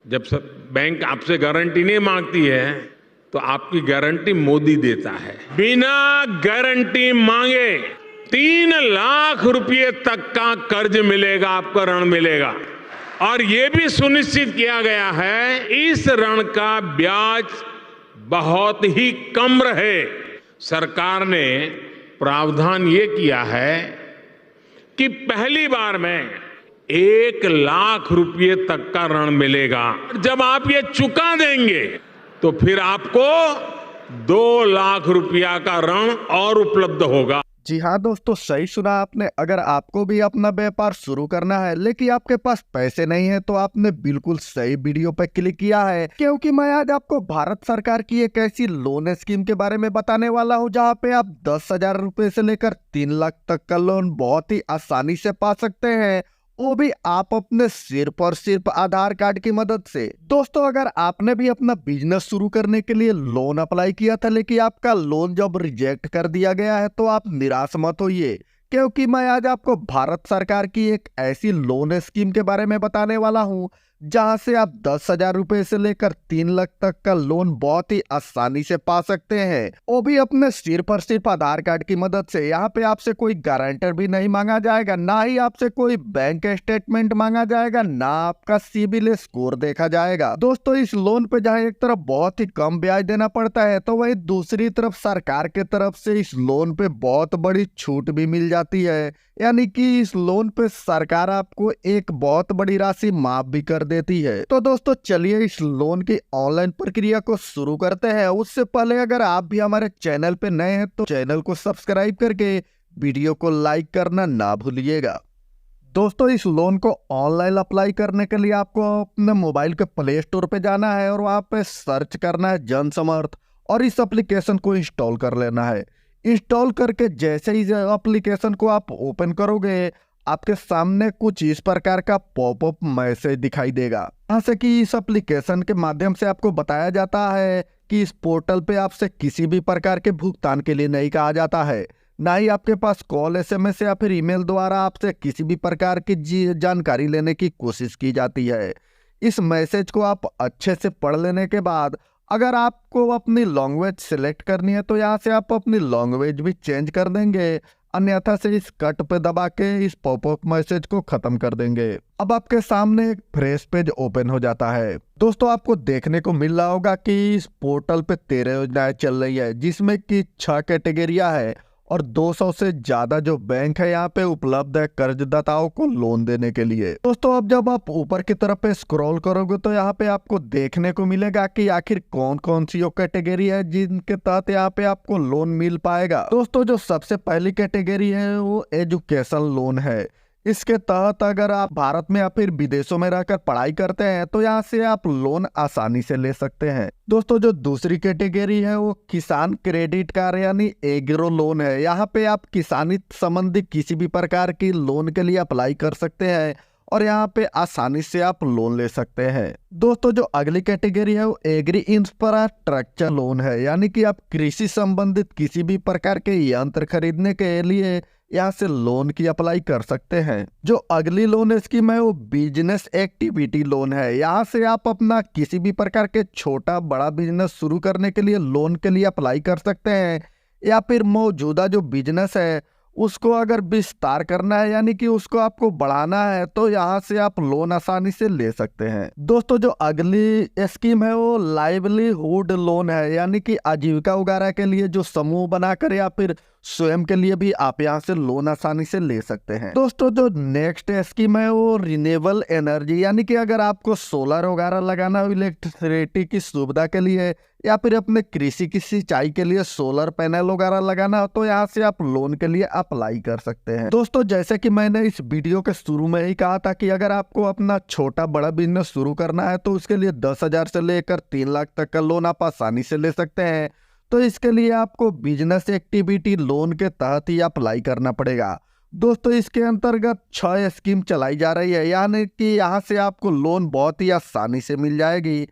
जब सब बैंक आपसे गारंटी नहीं मांगती है तो आपकी गारंटी मोदी देता है। बिना गारंटी मांगे 3 लाख रुपए तक का कर्ज मिलेगा, आपको ऋण मिलेगा। और ये भी सुनिश्चित किया गया है इस ऋण का ब्याज बहुत ही कम रहे। सरकार ने प्रावधान ये किया है कि पहली बार में 1 लाख रुपए तक का ऋण मिलेगा। जब आप ये चुका देंगे तो फिर आपको 2 लाख रुपया का ऋण और उपलब्ध होगा। जी हाँ दोस्तों, सही सुना आपने। अगर आपको भी अपना व्यापार शुरू करना है लेकिन आपके पास पैसे नहीं है तो आपने बिल्कुल सही वीडियो पे क्लिक किया है, क्योंकि मैं आज आपको भारत सरकार की एक ऐसी लोन स्कीम के बारे में बताने वाला हूँ जहाँ पे आप 10,000 रुपए से लेकर 3 लाख तक का लोन बहुत ही आसानी से पा सकते हैं, वो भी आप अपने सिर्फ और सिर्फ आधार कार्ड की मदद से। दोस्तों, अगर आपने भी अपना बिजनेस शुरू करने के लिए लोन अप्लाई किया था लेकिन आपका लोन जब रिजेक्ट कर दिया गया है तो आप निराश मत होइए, क्योंकि मैं आज आपको भारत सरकार की एक ऐसी लोन स्कीम के बारे में बताने वाला हूं जहां से आप 10,000 रुपए से लेकर 3 लाख तक का लोन बहुत ही आसानी से पा सकते हैं, वो भी अपने सिर्फ और सिर्फ आधार कार्ड की मदद से। यहाँ पे आपसे कोई गारंटर भी नहीं मांगा जाएगा, ना ही आपसे कोई बैंक स्टेटमेंट मांगा जाएगा, ना आपका सिबिल स्कोर देखा जाएगा। दोस्तों, इस लोन पे जहाँ एक तरफ बहुत ही कम ब्याज देना पड़ता है तो वही दूसरी तरफ सरकार के तरफ से इस लोन पे बहुत बड़ी छूट भी मिल जाती है, यानी कि इस लोन पे सरकार आपको एक बहुत बड़ी राशि माफ भी कर देती है। तो दोस्तों, चलिए इस लोन की ऑनलाइन प्रक्रिया को शुरू करते हैं। उससे पहले अगर आप भी हमारे चैनल पे नए हैं तो चैनल को सब्सक्राइब करके वीडियो को लाइक करना ना भूलिएगा। दोस्तों, इस लोन को ऑनलाइन अप्लाई करने के लिए आपको अपने मोबाइल के प्ले स्टोर पे जाना है और वहाँ पे सर्च करना है जन समर्थ और इस एप्लीकेशन को इंस्टॉल कर लेना है। इंस्टॉल करके जैसे ही एप्लीकेशन को आप ओपन करोगे आपके सामने कुछ इस प्रकार का पॉपअप मैसेज दिखाई देगा, जहाँ से कि इस एप्लीकेशन के माध्यम से आपको बताया जाता है कि इस पोर्टल पे आपसे किसी भी प्रकार के भुगतान के लिए नहीं कहा जाता है, ना ही आपके पास कॉल, SMS या फिर ईमेल द्वारा आपसे किसी भी प्रकार की जानकारी लेने की कोशिश की जाती है। इस मैसेज को आप अच्छे से पढ़ लेने के बाद अगर आपको अपनी लैंग्वेज सिलेक्ट करनी है तो यहाँ से आप अपनी लैंग्वेज भी चेंज कर देंगे, अन्यथा से इस कट पे दबा के इस पॉपअप मैसेज को खत्म कर देंगे। अब आपके सामने एक फ्रेश पेज ओपन हो जाता है। दोस्तों, आपको देखने को मिल रहा होगा कि इस पोर्टल पे 13 योजनाएं चल रही है, जिसमें कि 6 कैटेगरियां है और 200 से ज्यादा जो बैंक है यहाँ पे उपलब्ध है कर्जदाताओं को लोन देने के लिए। दोस्तों, अब जब आप ऊपर की तरफ पे स्क्रॉल करोगे तो यहाँ पे आपको देखने को मिलेगा कि आखिर कौन कौन सी वो कैटेगरी है जिनके तहत यहाँ पे आपको लोन मिल पाएगा। दोस्तों, जो सबसे पहली कैटेगरी है वो एजुकेशन लोन है। इसके तहत अगर आप भारत में या फिर विदेशों में रहकर पढ़ाई करते हैं तो यहाँ से आप लोन आसानी से ले सकते हैं। दोस्तों, जो दूसरी कैटेगरी है वो किसान क्रेडिट कार्ड यानी एग्रो लोन है। यहाँ पे आप किसानी संबंधी किसी भी प्रकार की लोन के लिए अप्लाई कर सकते हैं और यहाँ पे आसानी से आप लोन ले सकते हैं। दोस्तों, जो अगली कैटेगरी है वो एग्री इंफ्रास्ट्रक्चर लोन है, यानी कि आप कृषि संबंधित किसी भी प्रकार के यंत्र खरीदने के लिए यहाँ से लोन की अप्लाई कर सकते हैं। जो अगली लोन स्कीम है वो बिजनेस एक्टिविटी लोन है। यहाँ से आप अपना किसी भी प्रकार के छोटा बड़ा बिजनेस शुरू करने के लिए लोन के लिए अप्लाई कर सकते हैं, या फिर मौजूदा जो बिजनेस है उसको अगर विस्तार करना है यानी कि उसको आपको बढ़ाना है तो यहाँ से आप लोन आसानी से ले सकते हैं। दोस्तों, जो अगली स्कीम है वो लाइवलीहुड लोन है, यानी कि आजीविका वगैरह के लिए जो समूह बनाकर या फिर स्वयं के लिए भी आप यहाँ से लोन आसानी से ले सकते हैं। दोस्तों, जो नेक्स्ट स्कीम है वो रिन्यूएबल एनर्जी, यानी कि अगर आपको सोलर वगैरह लगाना हो इलेक्ट्रिसिटी की सुविधा के लिए या फिर अपने कृषि की सिंचाई के लिए सोलर पैनल वगैरह लगाना हो तो यहाँ से आप लोन के लिए अप्लाई कर सकते हैं। दोस्तों, जैसे कि मैंने इस वीडियो के शुरू में ही कहा था कि अगर आपको अपना छोटा बड़ा बिजनेस शुरू करना है तो उसके लिए 10,000 से लेकर 3 लाख तक का लोन आप आसानी से ले सकते हैं। तो इसके लिए आपको बिजनेस एक्टिविटी लोन के तहत ही अप्लाई करना पड़ेगा। दोस्तों, इसके अंतर्गत 6 स्कीम चलाई जा रही है, यानी कि यहाँ से आपको लोन बहुत ही आसानी से मिल जाएगी।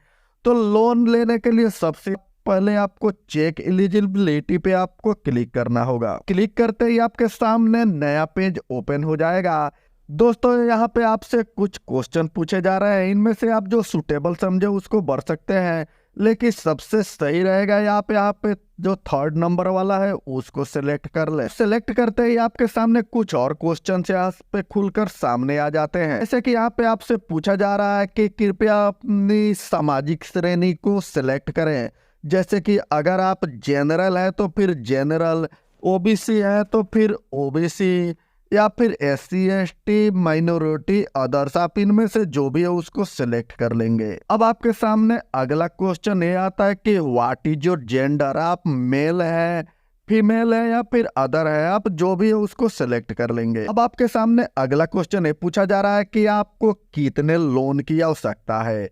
तो लोन लेने के लिए सबसे पहले आपको चेक एलिजिबिलिटी पे आपको क्लिक करना होगा। क्लिक करते ही आपके सामने नया पेज ओपन हो जाएगा, दोस्तों यहाँ पे आपसे कुछ क्वेश्चन पूछे जा रहे हैं, इनमें से आप जो सुटेबल समझे उसको भर सकते हैं, लेकिन सबसे सही रहेगा यहाँ पे जो थर्ड नंबर वाला है उसको सिलेक्ट कर ले। सिलेक्ट करते ही आपके सामने कुछ और क्वेश्चन यहाँ पे खुलकर सामने आ जाते हैं। जैसे कि यहाँ पे आपसे पूछा जा रहा है कि कृपया अपनी सामाजिक श्रेणी को सिलेक्ट करें। जैसे कि अगर आप जनरल है तो फिर जनरल, ओबीसी है तो फिर ओबीसी, या फिर SC ST माइनॉरिटी अदर्स, आप इनमें से जो भी है उसको सिलेक्ट कर लेंगे। अब आपके सामने अगला क्वेश्चन ये आता है कि व्हाट इज योर जेंडर, आप मेल है, फीमेल है या फिर अदर है, आप जो भी है उसको सिलेक्ट कर लेंगे। अब आपके सामने अगला क्वेश्चन ये पूछा जा रहा है कि आपको कितने लोन की आवश्यकता है।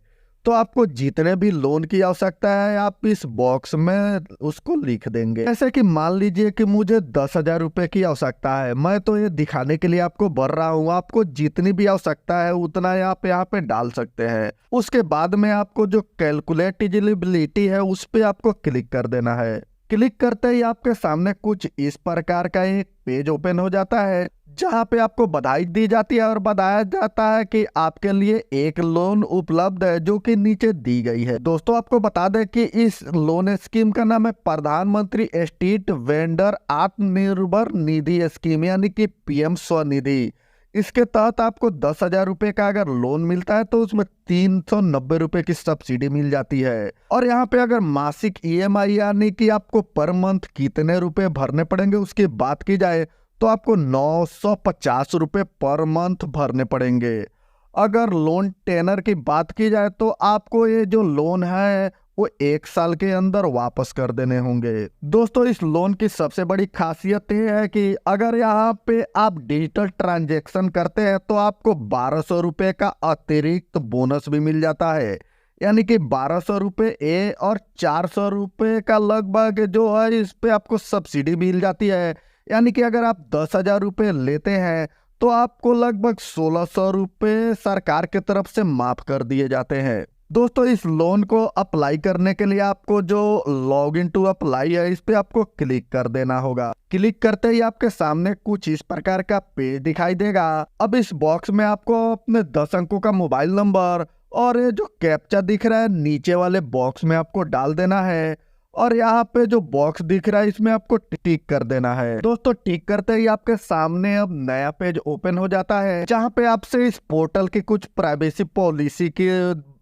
तो आपको जितने भी लोन की आवश्यकता है आप इस बॉक्स में उसको लिख देंगे। जैसे कि मान लीजिए कि मुझे 10,000 रुपए की आवश्यकता है, मैं तो ये दिखाने के लिए आपको भर रहा हूँ, आपको जितनी भी आवश्यकता है उतना आप यहाँ पे डाल सकते हैं। उसके बाद में आपको जो कैलकुलेट एलिजिबिलिटी है उस पे आपको क्लिक कर देना है। क्लिक करते ही आपके सामने कुछ इस प्रकार का एक पेज ओपन हो जाता है, जहाँ पे आपको बधाई दी जाती है और बताया जाता है कि आपके लिए एक लोन उपलब्ध है जो कि नीचे दी गई है। दोस्तों आपको बता दें कि इस लोन स्कीम का नाम है प्रधानमंत्री street vendor Atmanirbhar Nidhi scheme, यानी कि PM स्वनिधि। इसके तहत आपको 10,000 रुपए का अगर लोन मिलता है तो उसमें 390 रुपए की सब्सिडी मिल जाती है। और यहाँ पे अगर मासिक EMI यानी कि आपको पर मंथ कितने रुपए भरने पड़ेंगे उसकी बात की जाए तो आपको 950 रुपए पर मंथ भरने पड़ेंगे। अगर लोन टेनर की बात की जाए तो आपको ये जो लोन है वो 1 साल के अंदर वापस कर देने होंगे। दोस्तों इस लोन की सबसे बड़ी खासियत ये है कि अगर यहाँ पे आप डिजिटल ट्रांजैक्शन करते हैं तो आपको 1200 रुपए का अतिरिक्त बोनस भी मिल जाता है, यानी कि 1200 रुपए ए और 400 रुपए का लगभग जो है इस पे आपको सब्सिडी मिल जाती है। यानी कि अगर आप 10,000 रुपए लेते हैं तो आपको लगभग 1600 रुपए सरकार की तरफ से माफ कर दिए जाते हैं। दोस्तों इस लोन को अप्लाई करने के लिए आपको जो लॉग इन टू अप्लाई है इस पे आपको क्लिक कर देना होगा। क्लिक करते ही आपके सामने कुछ इस प्रकार का पेज दिखाई देगा। अब इस बॉक्स में आपको अपने 10 अंकों का मोबाइल नंबर और ये जो कैप्चा दिख रहा है नीचे वाले बॉक्स में आपको डाल देना है, और यहाँ पे जो बॉक्स दिख रहा है इसमें आपको टिक कर देना है। दोस्तों टिक करते ही आपके सामने अब नया पेज ओपन हो जाता है, जहाँ पे आपसे इस पोर्टल की कुछ प्राइवेसी पॉलिसी के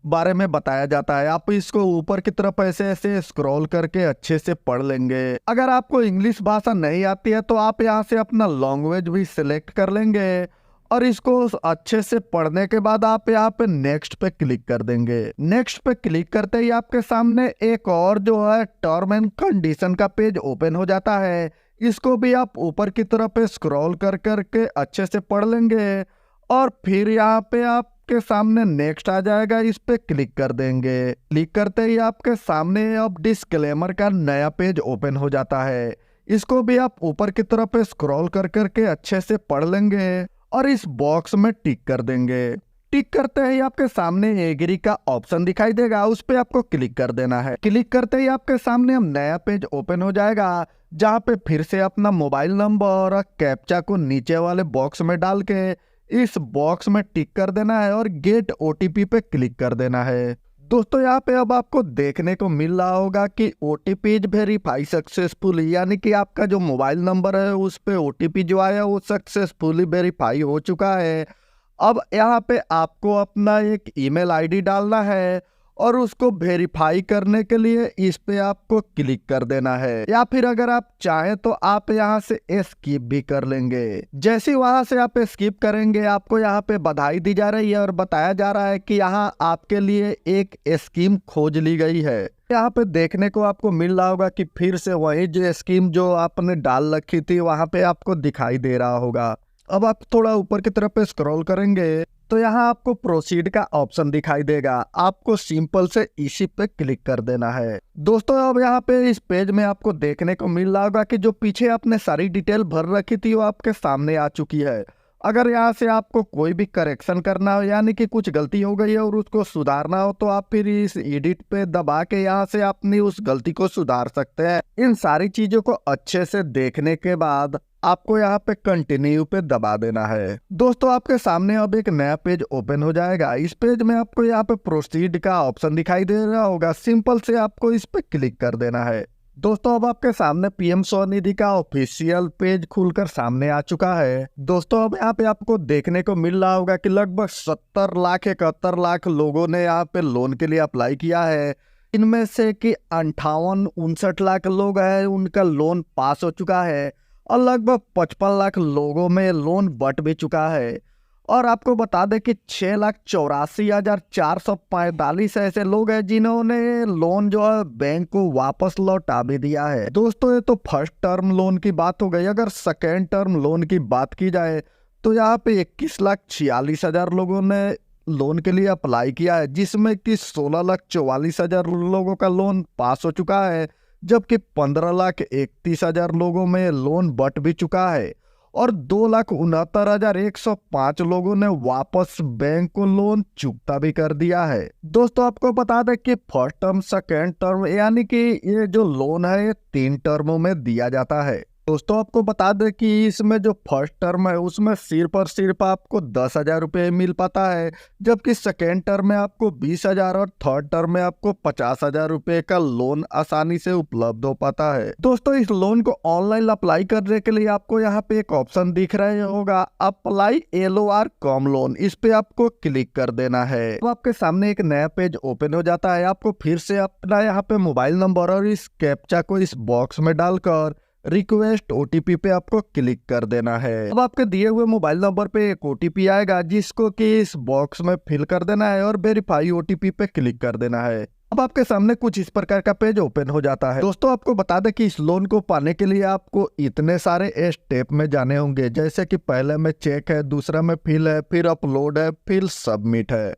बारे में बताया जाता है। आप इसको ऊपर की तरफ ऐसे ऐसे स्क्रॉल करके अच्छे से पढ़ लेंगे। अगर आपको इंग्लिश भाषा नहीं आती है तो आप यहाँ से अपना लैंग्वेज भी सिलेक्ट कर लेंगे, और इसको अच्छे से पढ़ने के बाद आप यहाँ पे नेक्स्ट पे क्लिक कर देंगे। नेक्स्ट पे क्लिक करते ही आपके सामने एक और जो है टर्म एंड कंडीशन का पेज ओपन हो जाता है। इसको भी आप ऊपर की तरफ स्क्रॉल कर करके अच्छे से पढ़ लेंगे, और फिर यहाँ पे आपके सामने नेक्स्ट आ जाएगा, इस पे क्लिक कर देंगे। क्लिक करते ही आपके सामने अब डिस्क्लेमर का नया पेज ओपन हो जाता है। इसको भी आप ऊपर की तरफ स्क्रॉल कर करके अच्छे से पढ़ लेंगे और इस बॉक्स में टिक कर देंगे। टिक करते ही आपके सामने एग्री का ऑप्शन दिखाई देगा, उस पे आपको क्लिक कर देना है। क्लिक करते ही आपके सामने अब नया पेज ओपन हो जाएगा, जहाँ पे फिर से अपना मोबाइल नंबर और कैप्चा को नीचे वाले बॉक्स में डाल के इस बॉक्स में टिक कर देना है और गेट OTP पे क्लिक कर देना है। दोस्तों यहाँ पे अब आपको देखने को मिल रहा होगा कि OTP इज वेरीफाई सक्सेसफुली, यानी कि आपका जो मोबाइल नंबर है उस पे OTP जो आया वो सक्सेसफुली वेरीफाई हो चुका है। अब यहाँ पे आपको अपना एक ईमेल आईडी डालना है और उसको वेरीफाई करने के लिए इस पे आपको क्लिक कर देना है, या फिर अगर आप चाहें तो आप यहाँ से स्किप भी कर लेंगे। जैसे वहां से आप स्किप करेंगे आपको यहाँ पे बधाई दी जा रही है और बताया जा रहा है कि यहाँ आपके लिए एक स्कीम खोज ली गई है। यहाँ पे देखने को आपको मिल रहा होगा कि फिर से वही जो स्कीम जो आपने डाल रखी थी वहां पे आपको दिखाई दे रहा होगा। अब आप थोड़ा ऊपर की तरफ स्क्रॉल करेंगे तो यहाँ आपको प्रोसीड का ऑप्शन दिखाई देगा, आपको सिंपल से इसी पे क्लिक कर देना है। दोस्तों अब यहाँ पे इस पेज में आपको देखने को मिल रहा होगा कि जो पीछे आपने सारी डिटेल भर रखी थी वो आपके सामने आ चुकी है। अगर यहाँ से आपको कोई भी करेक्शन करना हो, यानी कि कुछ गलती हो गई है और उसको सुधारना हो, तो आप फिर इस एडिट पे दबा के यहाँ से अपनी उस गलती को सुधार सकते हैं। इन सारी चीजों को अच्छे से देखने के बाद आपको यहाँ पे कंटिन्यू पे दबा देना है। दोस्तों आपके सामने अब एक नया पेज ओपन हो जाएगा। इस पेज में आपको यहाँ पे प्रोसीड का ऑप्शन दिखाई दे रहा होगा, सिंपल से आपको इस पे क्लिक कर देना है। दोस्तों अब आपके सामने पीएम स्वनिधि का ऑफिशियल पेज खुलकर सामने आ चुका है। दोस्तों अब यहाँ पे आपको देखने को मिल रहा होगा कि लगभग 70 लाख 71 लाख लोगों ने यहाँ पे लोन के लिए अप्लाई किया है। इनमें से कि 58-59 लाख लोग हैं उनका लोन पास हो चुका है और लगभग 55 लाख लोगों में लोन बट भी चुका है। और आपको बता दें कि 6,84,445 ऐसे लोग हैं जिन्होंने लोन जो है बैंक को वापस लौटा भी दिया है। दोस्तों ये तो फर्स्ट टर्म लोन की बात हो गई। अगर सेकेंड टर्म लोन की बात की जाए तो यहाँ पे 21,46,000 लोगों ने लोन के लिए अप्लाई किया है, जिसमें कि 16,44,000 लोगों का लोन पास हो चुका है, जबकि 15,31,000 लोगों में लोन बट भी चुका है और 2,69,105 लोगों ने वापस बैंक को लोन चुकता भी कर दिया है। दोस्तों आपको बता दें कि फर्स्ट टर्म सेकेंड टर्म यानी कि ये जो लोन है ये 3 टर्मों में दिया जाता है। दोस्तों आपको बता दें कि इसमें जो फर्स्ट टर्म है उसमें सिर्फ और सिर्फ आपको 10,000 रुपये मिल पाता है, जबकि सेकेंड टर्म में आपको 20,000 और थर्ड टर्म में आपको 50,000 रुपये का लोन आसानी से उपलब्ध हो पाता है। दोस्तों इस लोन को ऑनलाइन अप्लाई करने के लिए आपको यहाँ पे एक ऑप्शन दिख रहा होगा, अप्लाई LOR कॉम लोन। इस पे आपको क्लिक कर देना है। तो आपके सामने एक नया पेज ओपन हो जाता है। आपको फिर से अपना यहाँ पे मोबाइल नंबर और इस कैप्चा को इस बॉक्स में डालकर रिक्वेस्ट OTP पे आपको क्लिक कर देना है। अब आपके दिए हुए मोबाइल नंबर पे एक OTP आएगा जिसको कि इस बॉक्स में फिल कर देना है और वेरीफाई OTP पे क्लिक कर देना है। अब आपके सामने कुछ इस प्रकार का पेज ओपन हो जाता है। दोस्तों आपको बता दें कि इस लोन को पाने के लिए आपको इतने सारे स्टेप में जाने होंगे, जैसे कि पहले में चेक है, दूसरा में फिल है, फिर अपलोड है, फिर सबमिट है।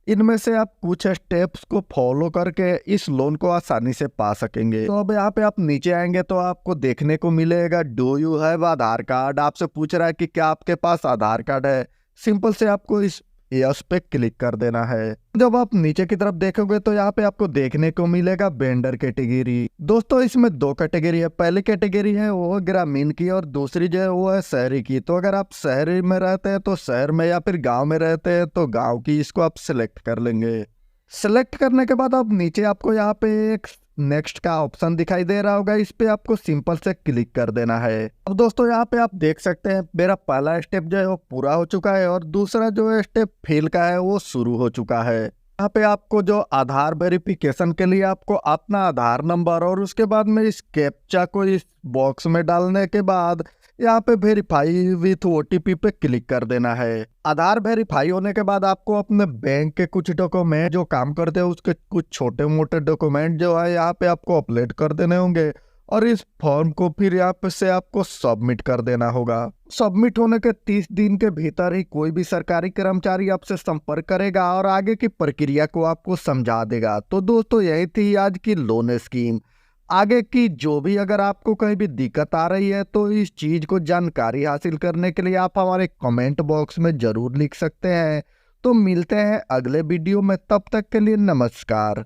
इनमें से आप कुछ स्टेप्स को फॉलो करके इस लोन को आसानी से पा सकेंगे। तो अब यहाँ पे आप नीचे आएंगे तो आपको देखने को मिलेगा do you have Aadhaar card. आपसे पूछ रहा है कि क्या आपके पास आधार कार्ड है। सिंपल से आपको इस यस पे क्लिक कर देना है। जब आप नीचे की तरफ देखोगे तो यहाँ पे आपको देखने को मिलेगा वेंडर कैटेगरी। दोस्तों इसमें 2 कैटेगरी है। पहली कैटेगरी है वो ग्रामीण की और दूसरी जो है वो है शहरी की। तो अगर आप शहरी में रहते हैं तो शहर में, या फिर गांव में रहते हैं तो गांव की, इसको आप सिलेक्ट कर लेंगे। सिलेक्ट करने के बाद अब नीचे आपको यहाँ पे एक नेक्स्ट का ऑप्शन दिखाई दे रहा होगा, इस पे आपको सिंपल से क्लिक कर देना है। अब दोस्तों यहाँ पे आप देख सकते हैं मेरा पहला स्टेप जो है वो पूरा हो चुका है और दूसरा जो स्टेप फिल का है वो शुरू हो चुका है। यहाँ पे आपको जो आधार वेरिफिकेशन के लिए आपको अपना आधार नंबर और उसके बाद में इस कैप्चा को इस बॉक्स में डालने के बाद यहाँ पे वेरीफाई विथ OTP पे क्लिक कर देना है। आधार वेरीफाई होने के बाद आपको अपने बैंक के कुछ डॉक्यूमेंट जो काम करते हैं उसके कुछ छोटे मोटे डॉक्यूमेंट जो है यहाँ पे आपको अपलोड कर देने होंगे और इस फॉर्म को फिर यहाँ पे से आपको सबमिट कर देना होगा। सबमिट होने के 30 दिन के भीतर ही कोई भी सरकारी कर्मचारी आपसे संपर्क करेगा और आगे की प्रक्रिया को आपको समझा देगा। तो दोस्तों यही थी आज की लोन स्कीम। आगे की जो भी अगर आपको कहीं भी दिक्कत आ रही है तो इस चीज को जानकारी हासिल करने के लिए आप हमारे कमेंट बॉक्स में जरूर लिख सकते हैं। तो मिलते हैं अगले वीडियो में, तब तक के लिए नमस्कार।